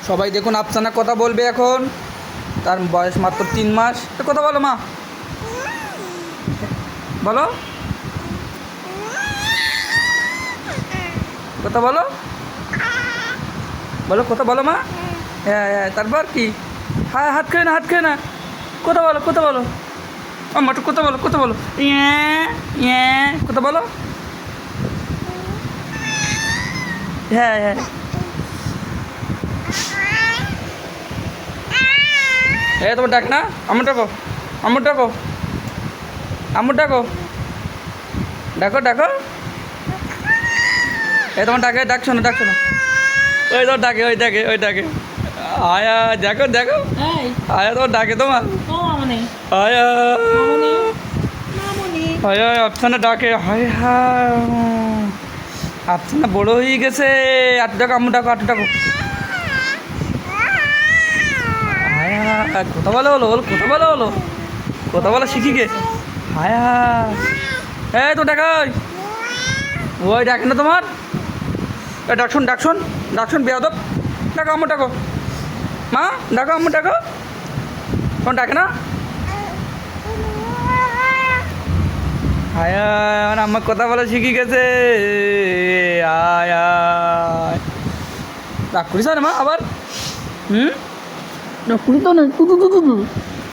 সবাই দেখুন আফসানা কথা বলবে এখন। তার বয়স মাত্র 3 মাস। কথা বলো মা, বলো, কথা বলো, বলো কথা বলো মা। হ্যাঁ হ্যাঁ, তারপর কি? হ্যাঁ, হাত খেয়ে না, হাত খেয়ে না, কথা বলো, কথা বলো আমার, কথা বলো, কথা বলো, ইয়ে ইয়ে, কথা বলো। হ্যাঁ হ্যাঁ, তোমার ডাক না, আমার ডাকো, আমার ডাকো, আমার ডাকো, ডাকো ডাকো। তোমার ডাকে, ডাকছো না, ডাকছো না। ওই তোমার ডাকে, ওই ডাকে, ওই ডাকে। আয়া, দেখো দেখো, এই আয়া তোমার ডাকে, তোমার ও মামনি আয়া, মামনি মামনি আয়া আফসানা ডাকে। হায় হায়, আফসানা বড় হয়ে গেছে। আটু ডাকো, আম্মু ডাকো, আটু ডাকো। হায়া, কথা বলা হলো, কথা বলা হলো, কথা বলা শিখি গে। হায়া, তো ডাকা, ওই ডাকে না তোমার। ডাকশুন, ডাকশুন, ডাকশুন, বেয়াদব। ডাকো, আম্মু ডাকো, মা ডাকো, আম্মু ডাকো। তোমার ডাকে না। হায়া, আমার আম্মা কথা বলা শিখে গেছে। আয় আয়, রাগ করিস না মা আবার। না কুড়ি তো না